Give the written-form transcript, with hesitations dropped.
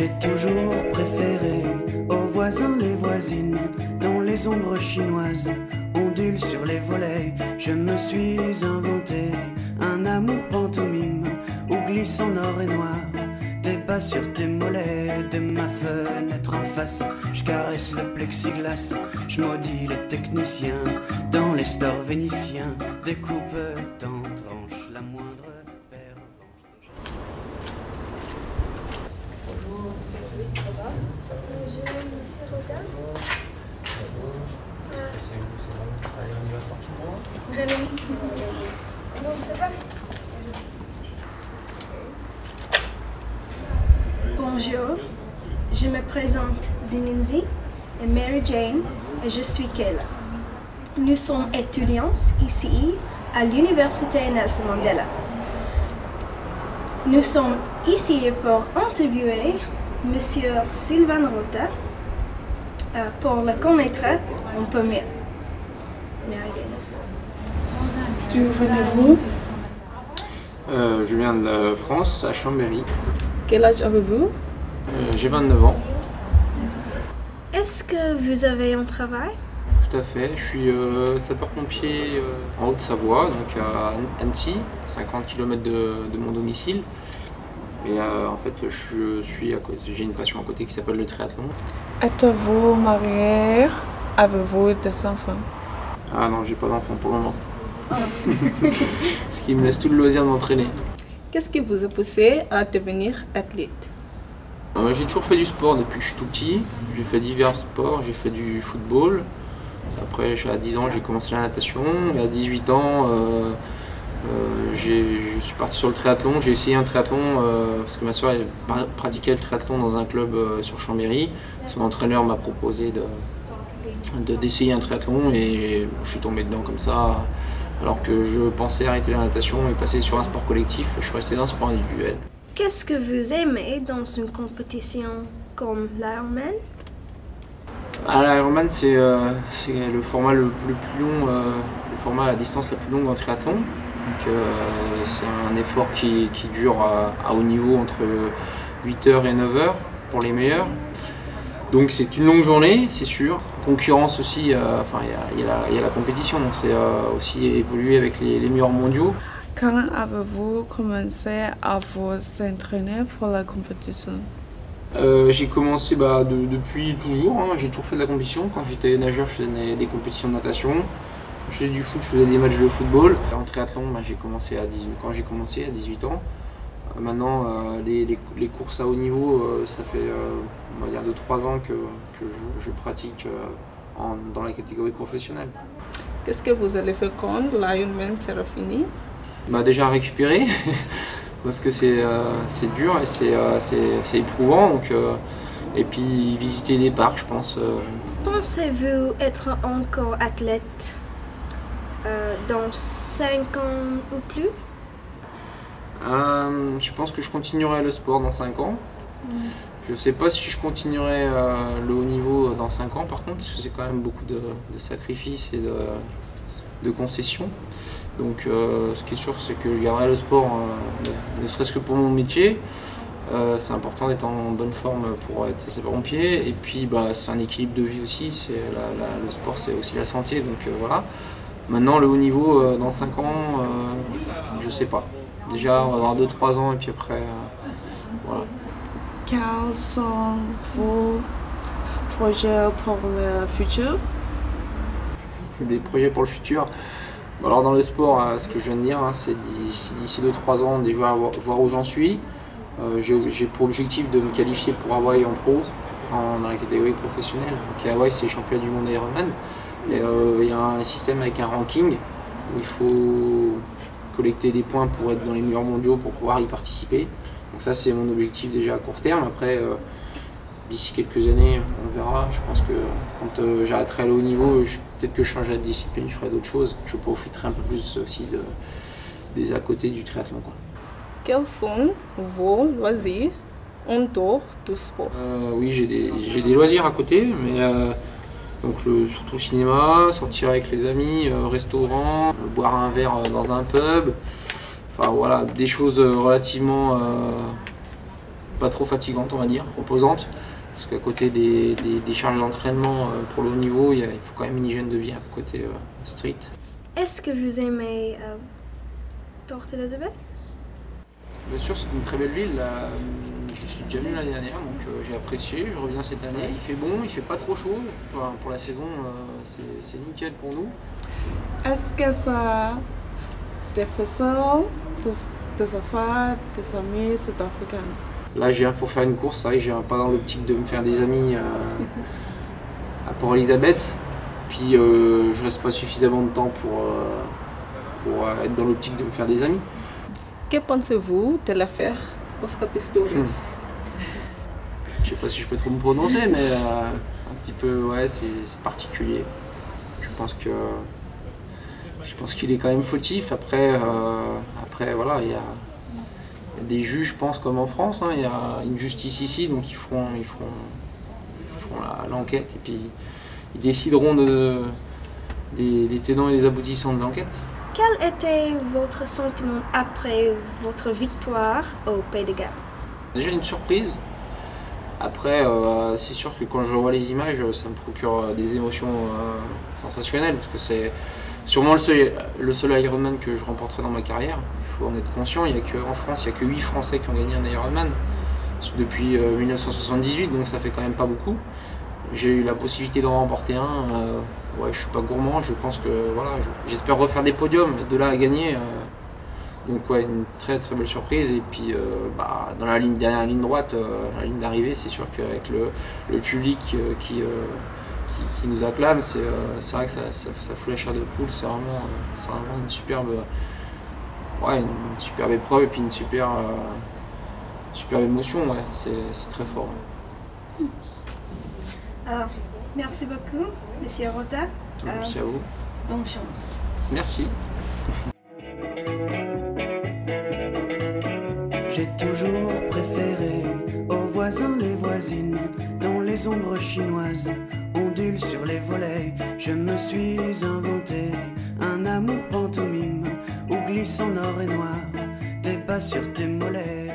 J'ai toujours préféré aux voisins les voisines, dont les ombres chinoises ondulent sur les volets. Je me suis inventé un amour pantomime où glisse en or et noir tes bas sur tes mollets. De ma fenêtre en face, je caresse le plexiglas, je maudis les techniciens dans les stores vénitiens. Découpe en tranches la moindre paire. Bonjour. Oui, ça va? Bonjour, monsieur Rodin. Bonjour. C'est où? C'est bon? Allez, on y va tranquillement? Non, ça va. Bonjour, je me présente Zininzi et Mary Jane et je suis Kayla. Nous sommes étudiants ici à l'Université Nelson Mandela. Nous sommes ici pour interviewer Monsieur Sylvain Rota pour le connaître un peu mieux. Mary Jane. D'où venez-vous? Je viens de France, à Chambéry. Quel âge avez-vous? J'ai 29 ans. Est-ce que vous avez un travail? Tout à fait. Je suis sapeur-pompier en Haute-Savoie, donc à Annecy, 50 km de mon domicile. Et en fait, j'ai une passion à côté qui s'appelle le triathlon. Êtes-vous marié? Avez-vous des enfants? Ah non, j'ai pas d'enfant pour le moment. Ce qui me laisse tout le loisir de m'entraîner. Qu'est-ce qui vous a poussé à devenir athlète? J'ai toujours fait du sport depuis que je suis tout petit. J'ai fait divers sports, j'ai fait du football. Après, à 10 ans, j'ai commencé la natation. Et à 18 ans, je suis parti sur le triathlon. J'ai essayé un triathlon parce que ma soeur pratiquait le triathlon dans un club sur Chambéry. Son entraîneur m'a proposé d'essayer un triathlon et je suis tombé dedans comme ça. Alors que je pensais arrêter la natation et passer sur un sport collectif, je suis resté dans un sport individuel. Qu'est-ce que vous aimez dans une compétition comme l'Ironman? L'Ironman, c'est le format le plus long, le format à la distance la plus longue en triathlon. C'est un effort qui dure à haut niveau entre 8h et 9h pour les meilleurs. Donc c'est une longue journée, c'est sûr. Concurrence aussi, il y a la compétition, donc c'est aussi évoluer avec les meilleurs mondiaux. Quand avez-vous commencé à vous entraîner pour la compétition? J'ai commencé depuis toujours, hein. J'ai toujours fait de la compétition. Quand j'étais nageur, je faisais des compétitions de natation. Quand je faisais du foot, je faisais des matchs de football. En triathlon, j'ai commencé quand j'ai commencé à 18 ans. Maintenant, les courses à haut niveau, ça fait on va dire 2-3 ans que je pratique dans la catégorie professionnelle. Qu'est-ce que vous allez faire quand l'Ironman sera fini? Déjà récupérer, parce que c'est dur et c'est éprouvant. Donc, et puis visiter les parcs, je pense. Pensez-vous être encore athlète dans 5 ans ou plus? Je pense que je continuerai le sport dans 5 ans. Je ne sais pas si je continuerai le haut niveau dans 5 ans par contre, parce que c'est quand même beaucoup de sacrifices et de concessions. Donc ce qui est sûr, c'est que je garderai le sport, ne serait-ce que pour mon métier. C'est important d'être en bonne forme pour être sapeur-pompier. Et puis c'est un équilibre de vie aussi, le sport c'est aussi la santé, donc voilà. Maintenant le haut niveau dans 5 ans, je sais pas. Déjà on va avoir 2-3 ans et puis après, voilà. Quels sont vos projets pour le futur? Des projets pour le futur. Alors dans le sport, ce que je viens de dire, c'est d'ici 2-3 ans déjà voir où j'en suis. J'ai pour objectif de me qualifier pour Hawaï en pro, dans la catégorie professionnelle. Donc Hawaï, c'est le championnat du monde Ironman. Il y a un système avec un ranking où il faut collecter des points pour être dans les meilleurs mondiaux pour pouvoir y participer. Donc ça, c'est mon objectif déjà à court terme. Après, d'ici quelques années, on verra. Je pense que quand j'arrêterai le haut niveau, peut-être que je changerai de discipline, je ferai d'autres choses. Je profiterai un peu plus aussi des à côté du triathlon, quoi. Quels sont vos loisirs en dehors du sport? Oui, j'ai des loisirs à côté, mais donc surtout le cinéma, sortir avec les amis, restaurant, boire un verre dans un pub. Enfin voilà, des choses relativement pas trop fatigante, on va dire, reposante. Parce qu'à côté des charges d'entraînement pour le haut niveau, il faut quand même une hygiène de vie à côté strict. Est-ce que vous aimez Port Elizabeth? Bien sûr, c'est une très belle ville. Là, je suis déjà venu l'année dernière, donc j'ai apprécié. Je reviens cette année. Il fait bon, il fait pas trop chaud. Enfin, pour la saison, c'est nickel pour nous. Est-ce que c'est difficile de se faire des amis sud-africains? Là, je viens pour faire une course. C'est vrai que je viens pas dans l'optique de me faire des amis à Port Elizabeth. Puis, je reste pas suffisamment de temps pour être dans l'optique de me faire des amis. Que pensez-vous de l'affaire Oscar Pistorius? Je sais pas si je peux trop me prononcer, mais un petit peu, ouais, c'est particulier. Je pense qu'il est quand même fautif. Après voilà, il y a des juges, je pense, comme en France, hein, il y a une justice ici, donc ils feront l'enquête et puis ils décideront des tenants et des aboutissants de l'enquête. Quel était votre sentiment après votre victoire au Pays de Galles? Déjà une surprise. Après, c'est sûr que quand je vois les images, ça me procure des émotions sensationnelles, parce que c'est sûrement le seul Ironman que je remporterai dans ma carrière. Il faut en être conscient, en France, il n'y a que 8 Français qui ont gagné un Ironman depuis 1978, donc ça fait quand même pas beaucoup. J'ai eu la possibilité d'en remporter un. Ouais, je suis pas gourmand, je pense que voilà, j'espère refaire des podiums, de là à gagner. Donc ouais, une très très belle surprise. Et puis dans la dernière ligne droite, la ligne d'arrivée, c'est sûr qu'avec le public qui nous acclame, c'est vrai que ça fout la chair de poule. C'est vraiment une superbe épreuve et puis une superbe émotion. Ouais, c'est très fort. Merci beaucoup, Monsieur Rota. Merci à vous. Bonne chance. Merci. J'ai toujours préféré aux voisins les voisines, dont les ombres chinoises ondulent sur les volets. Je me suis inventé un amour pantomime où glissent en or et noir tes pas sur tes mollets.